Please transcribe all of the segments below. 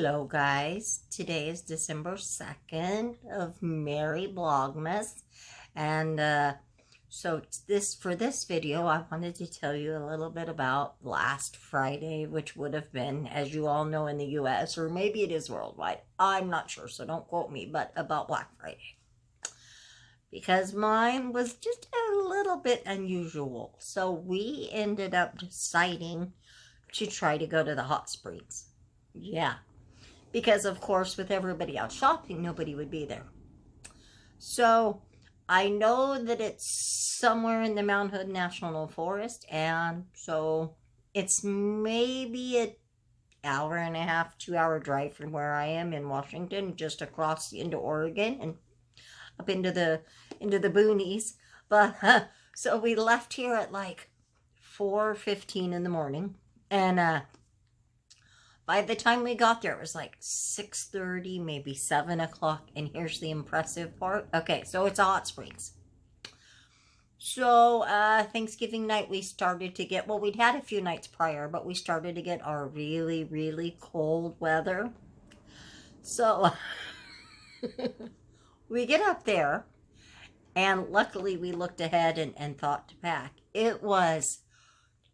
Hello guys, today is December 2nd of Merry Vlogmas, and for this video I wanted to tell you a little bit about last Friday, which would have been, as you all know, in the US, or maybe it is worldwide, I'm not sure, so don't quote me, but about Black Friday, because mine was just a little bit unusual. So we ended up deciding to try to go to the hot springs. Yeah, because of course with everybody out shopping, nobody would be there. So I know that it's somewhere in the Mount Hood National Forest, and so it's maybe an hour and a half, 2-hour drive from where I am in Washington, just across into Oregon and up into the boonies. But so we left here at like 4:15 in the morning, and by the time we got there, it was like 6:30, maybe 7 o'clock. And here's the impressive part. Okay, so it's a hot springs. So Thanksgiving night, we started to get, well, we'd had a few nights prior, but we started to get our really, really cold weather. So we get up there, and luckily we looked ahead and thought to pack. It was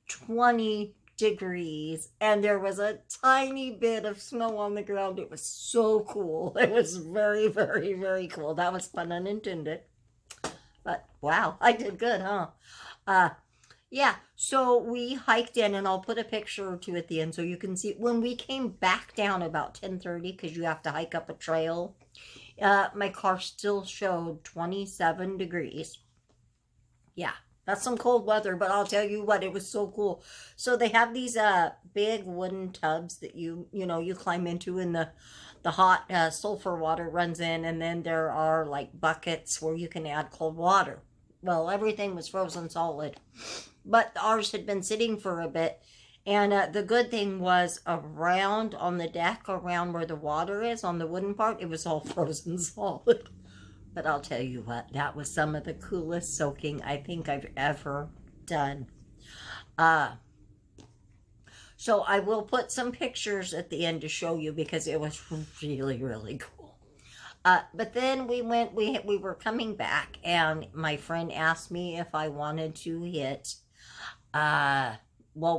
20 degrees, and there was a tiny bit of snow on the ground. It was so cool. It was very, very, very cool. That was pun unintended. But wow, I did good, huh? Yeah, so we hiked in, and I'll put a picture or two at the end so you can see. When we came back down about 10:30, because you have to hike up a trail, my car still showed 27 degrees. Yeah. That's some cold weather, but I'll tell you what, it was so cool. So they have these big wooden tubs that you climb into, and the hot sulfur water runs in, and then there are like buckets where you can add cold water. Well, everything was frozen solid, but ours had been sitting for a bit, and the good thing was around on the deck, around where the water is on the wooden part, it was all frozen solid. But I'll tell you what, that was some of the coolest soaking I think I've ever done. So I will put some pictures at the end to show you, because it was really, really cool. But then we were coming back, and my friend asked me if I wanted to hit, well,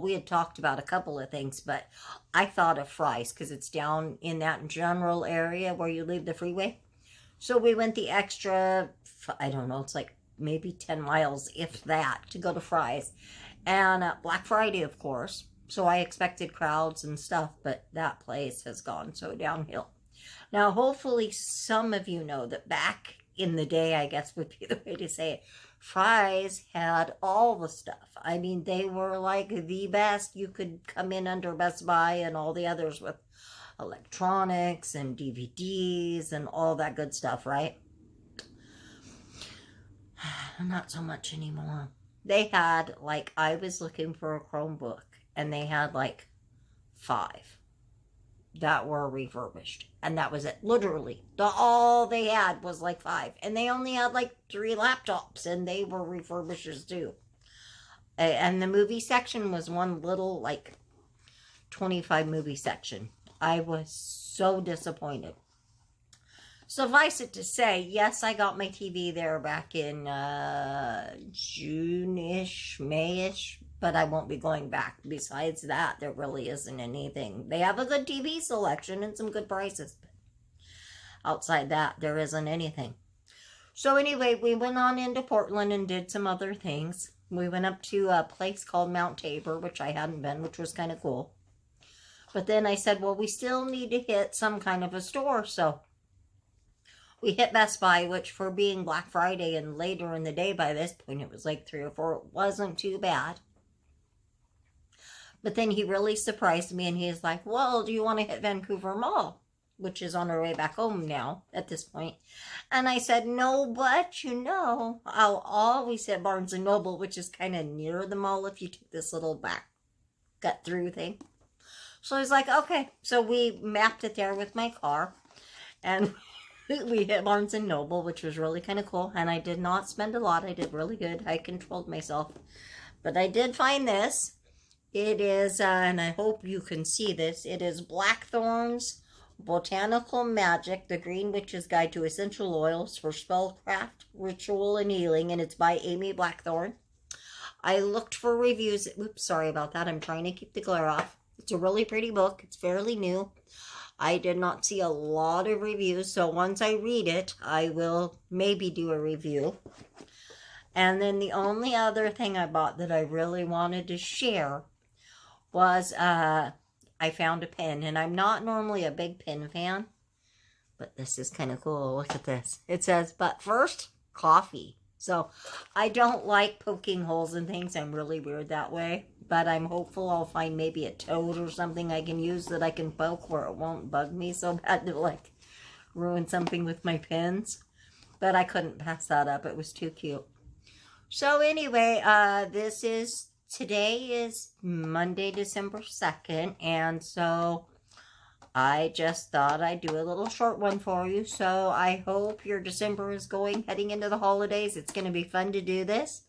we had talked about a couple of things, but I thought of Fry's, because it's down in that general area where you leave the freeway. So we went the extra, I don't know, it's like maybe 10 miles, if that, to go to Fry's. And Black Friday, of course. So I expected crowds and stuff, but that place has gone so downhill. Now, hopefully some of you know that back in the day, I guess would be the way to say it, Fry's had all the stuff. I mean, they were like the best. You could come in under Best Buy and all the others with electronics and DVDs and all that good stuff, right? Not so much anymore. They had, like, I was looking for a Chromebook, and they had like 5 that were refurbished, and that was it. Literally, all they had was like 5, and they only had like 3 laptops, and they were refurbished too. And the movie section was one little like 25 movie section. I was so disappointed. Suffice it to say, yes, I got my TV there back in June-ish, May-ish, but I won't be going back. Besides that, there really isn't anything. They have a good TV selection and some good prices, but outside that, there isn't anything. So anyway, we went on into Portland and did some other things. We went up to a place called Mount Tabor, which I hadn't been, which was kind of cool. But then I said, well, we still need to hit some kind of a store. So we hit Best Buy, which for being Black Friday and later in the day, by this point, it was like 3 or 4. It wasn't too bad. But then he really surprised me, and he's like, well, do you want to hit Vancouver Mall? Which is on our way back home now at this point. And I said, no, but I'll always hit Barnes & Noble, which is kind of near the mall if you take this little back cut through thing. So he's like, okay. So we mapped it there with my car, and we hit Barnes & Noble, which was really kind of cool. And I did not spend a lot. I did really good. I controlled myself. But I did find this. It is, and I hope you can see this, it is blackthorns Botanical Magic, The Green Witch's Guide to Essential Oils for Spellcraft, Ritual, and Healing, and it's by Amy Blackthorne. I looked for reviews. Oops, sorry about that. I'm trying to keep the glare off. It's a really pretty book. It's fairly new. I did not see a lot of reviews, so once I read it, I will maybe do a review. And then the only other thing I bought that I really wanted to share was I found a pen. And I'm not normally a big pen fan, but this is kind of cool. Look at this. It says, but first, coffee. So I don't like poking holes in things. I'm really weird that way. But I'm hopeful I'll find maybe a toad or something I can use that I can poke where it won't bug me so bad to like ruin something with my pens. But I couldn't pass that up. It was too cute. So anyway, today is Monday, December 2nd. And so I just thought I'd do a little short one for you. So I hope your December is heading into the holidays. It's going to be fun to do this.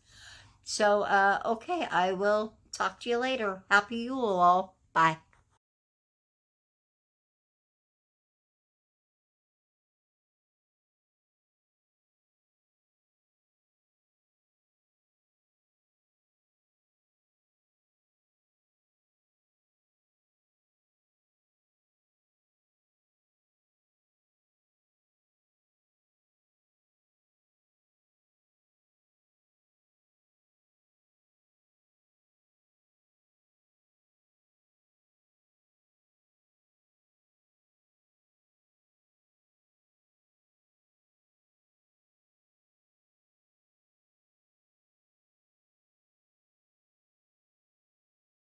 So, okay, I will talk to you later. Happy Yule all. Bye.